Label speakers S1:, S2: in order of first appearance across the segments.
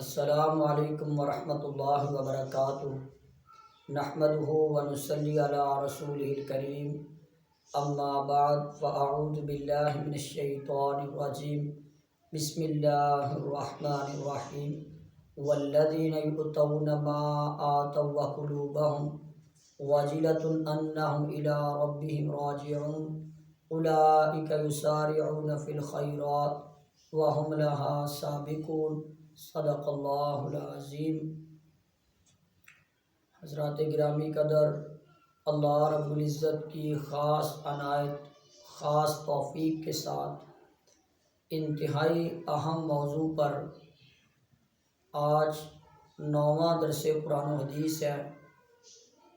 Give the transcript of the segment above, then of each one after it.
S1: السلام علیکم ورحمۃ اللہ وبرکاتہ۔ نحمدہ ونصلی علی رسولہ الکریم، اما بعد فاعوذ باللہ من الشیطان الرجیم، بسم اللہ الرحمن الرحیم۔ والذین یؤتون ما آتوا وقلوبہم وجلۃ انہم الی ربہم راجعون اولئک یسارعون فی الخیرات وہم لہا سابقون۔ صدق اللہ العظیم۔ حضرات گرامی قدر، اللہ رب العزت کی خاص عنایت، خاص توفیق کے ساتھ انتہائی اہم موضوع پر آج 9واں درس قرآن و حدیث ہے۔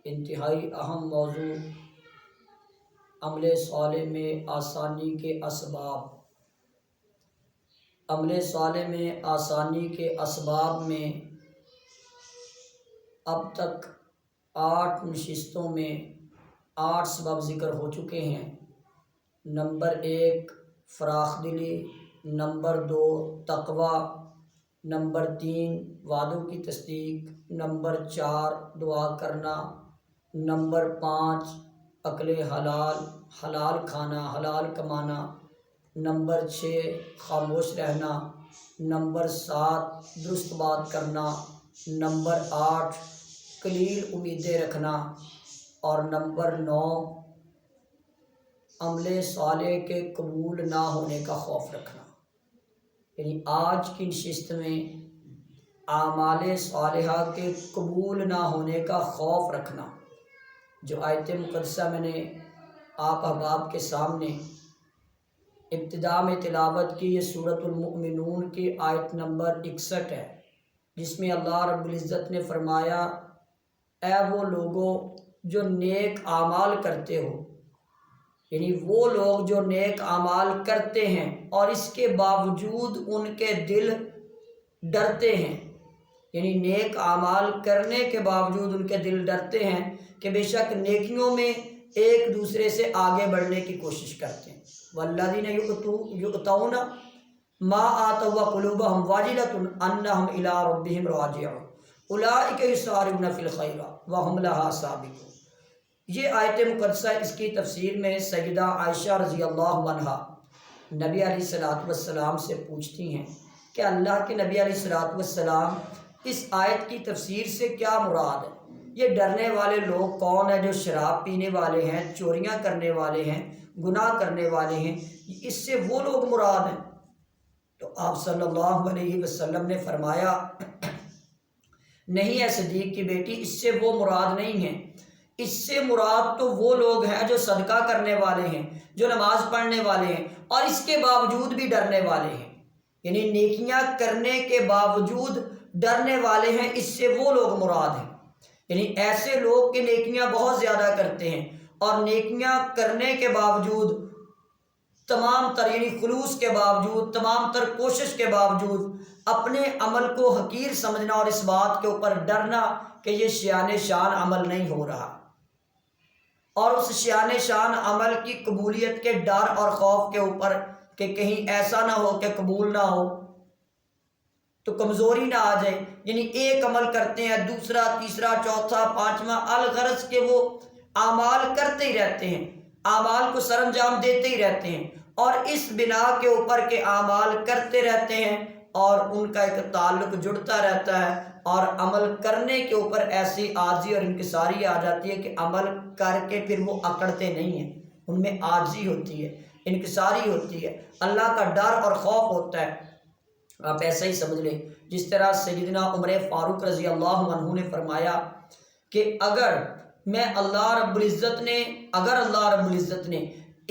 S1: انتہائی اہم موضوع عمل صالح میں آسانی کے اسباب۔ عمل صالح میں آسانی کے اسباب میں اب تک 8 نشستوں میں 8 سبب ذکر ہو چکے ہیں۔ نمبر 1 فراخ دلی، نمبر 2 تقوی، نمبر 3 وعدوں کی تصدیق، نمبر 4 دعا کرنا، نمبر 5 اکل حلال، حلال کھانا، حلال کمانا، نمبر 6 خاموش رہنا، نمبر 7 درست بات کرنا، نمبر 8 قلیل امیدیں رکھنا، اور نمبر 9 عمل صالح کے قبول نہ ہونے کا خوف رکھنا۔ یعنی آج کی نشست میں اعمال صالحہ کے قبول نہ ہونے کا خوف رکھنا۔ جو آیت مقدسہ میں نے آپ احباب کے سامنے ابتدا میں تلاوت کی، یہ سورۃ المؤمنون کی آیت نمبر 61 ہے، جس میں اللہ رب العزت نے فرمایا، اے وہ لوگوں جو نیک اعمال کرتے ہو، یعنی وہ لوگ جو نیک اعمال کرتے ہیں اور اس کے باوجود ان کے دل ڈرتے ہیں، یعنی نیک اعمال کرنے کے باوجود ان کے دل ڈرتے ہیں کہ بے شک نیکیوں میں ایک دوسرے سے آگے بڑھنے کی کوشش کرتے ہیں۔ والذین یؤتون ما آتوا وقلوبہم واجلۃ انہم الی ربہم راجعون اولئک یسارعون فی الخیرات وہم لہا سابقون۔ یہ آیت مقدسہ، اس کی تفسیر میں سیدہ عائشہ رضی اللہ عنہا نبی علیہ السلام سے پوچھتی ہیں کہ اللہ کے نبی علیہ السلام، اس آیت کی تفسیر سے کیا مراد ہے؟ یہ ڈرنے والے لوگ کون ہیں جو شراب پینے والے ہیں، چوریاں کرنے والے ہیں، گناہ کرنے والے ہیں، اس سے وہ لوگ مراد ہیں؟ تو آپ صلی اللہ علیہ وسلم نے فرمایا، نہیں ہے صدیق کی بیٹی، اس سے وہ مراد نہیں ہیں۔ اس سے مراد تو وہ لوگ ہیں جو صدقہ کرنے والے ہیں، جو نماز پڑھنے والے ہیں اور اس کے باوجود بھی ڈرنے والے ہیں، یعنی نیکیاں کرنے کے باوجود ڈرنے والے ہیں، اس سے وہ لوگ مراد ہیں۔ یعنی ایسے لوگ کہ نیکیاں بہت زیادہ کرتے ہیں اور نیکیاں کرنے کے باوجود تمام تر، یعنی خلوص کے باوجود، تمام تر کوشش کے باوجود اپنے عمل کو حقیر سمجھنا اور اس بات کے اوپر ڈرنا کہ یہ شایان شان عمل نہیں ہو رہا، اور اس شایان شان عمل کی قبولیت کے ڈر اور خوف کے اوپر کہ کہیں ایسا نہ ہو کہ قبول نہ ہو تو کمزوری نہ آ جائے۔ یعنی ایک عمل کرتے ہیں، دوسرا، تیسرا، چوتھا، پانچواں، الغرض کہ وہ اعمال کرتے ہی رہتے ہیں، اعمال کو سر انجام دیتے ہی رہتے ہیں، اور اس بنا کے اوپر کہ اعمال کرتے رہتے ہیں اور ان کا ایک تعلق جڑتا رہتا ہے، اور عمل کرنے کے اوپر ایسی عاجزی اور انکساری آ جاتی ہے کہ عمل کر کے پھر وہ اکڑتے نہیں ہیں، ان میں عاجزی ہوتی ہے، انکساری ہوتی ہے، اللہ کا ڈر اور خوف ہوتا ہے۔ آپ ایسا ہی سمجھ لیں جس طرح سیدنا عمر فاروق رضی اللہ عنہ نے فرمایا کہ اگر اللہ رب العزت نے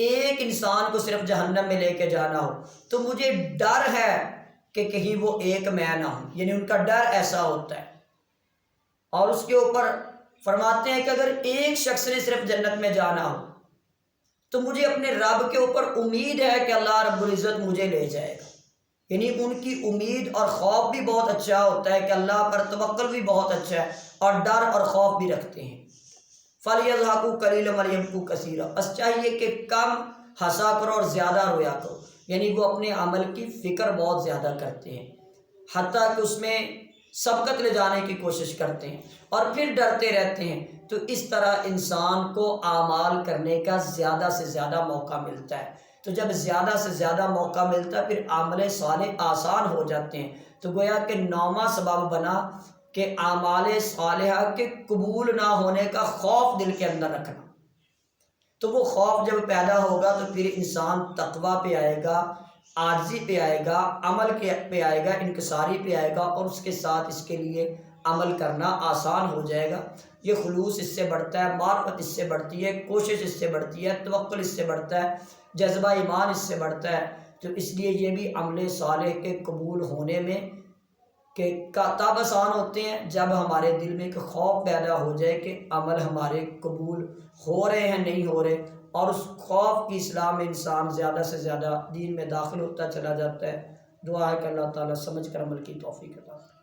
S1: ایک انسان کو صرف جہنم میں لے کے جانا ہو تو مجھے ڈر ہے کہ کہیں وہ ایک میں نہ ہوں، یعنی ان کا ڈر ایسا ہوتا ہے۔ اور اس کے اوپر فرماتے ہیں کہ اگر ایک شخص نے صرف جنت میں جانا ہو تو مجھے اپنے رب کے اوپر امید ہے کہ اللہ رب العزت مجھے لے جائے گا، یعنی ان کی امید اور خوف بھی بہت اچھا ہوتا ہے کہ اللہ پر توکل بھی بہت اچھا ہے اور ڈر اور خوف بھی رکھتے ہیں۔ فَلْيَضْحَكُوا قَلِيلًا وَلْيَبْكُوا كَثِيرًا، بس چاہیے کہ کم ہنسا کرو اور زیادہ رویا کرو، یعنی وہ اپنے عمل کی فکر بہت زیادہ کرتے ہیں۔ حتیٰ کہ اس میں سبقت لے جانے کی کوشش کرتے ہیں اور پھر ڈرتے رہتے ہیں۔ تو اس طرح انسان کو اعمال کرنے کا زیادہ سے زیادہ موقع ملتا ہے۔ تو جب زیادہ سے زیادہ موقع ملتا ہے پھر عمل صالح آسان ہو جاتے ہیں۔ تو گویا کہ 9واں سبب بنا کہ اعمال صالحہ کے قبول نہ ہونے کا خوف دل کے اندر رکھنا۔ تو وہ خوف جب پیدا ہوگا تو پھر انسان تقویٰ پہ آئے گا، عاجزی پہ آئے گا، عمل پہ آئے گا، انکساری پہ آئے گا، اور اس کے ساتھ اس کے لیے عمل کرنا آسان ہو جائے گا۔ یہ خلوص اس سے بڑھتا ہے، معرفت اس سے بڑھتی ہے، کوشش اس سے بڑھتی ہے، توکل اس سے بڑھتا ہے، جذبہ ایمان اس سے بڑھتا ہے۔ تو اس لیے یہ بھی عمل صالح کے قبول ہونے میں کہ تب آسان ہوتے ہیں جب ہمارے دل میں ایک خوف پیدا ہو جائے کہ عمل ہمارے قبول ہو رہے ہیں نہیں ہو رہے، اور اس خوف کی اصلاح میں انسان زیادہ سے زیادہ دین میں داخل ہوتا چلا جاتا ہے۔ دعا ہے کہ اللہ تعالیٰ سمجھ کر عمل کی توفیق عطا فرمائے۔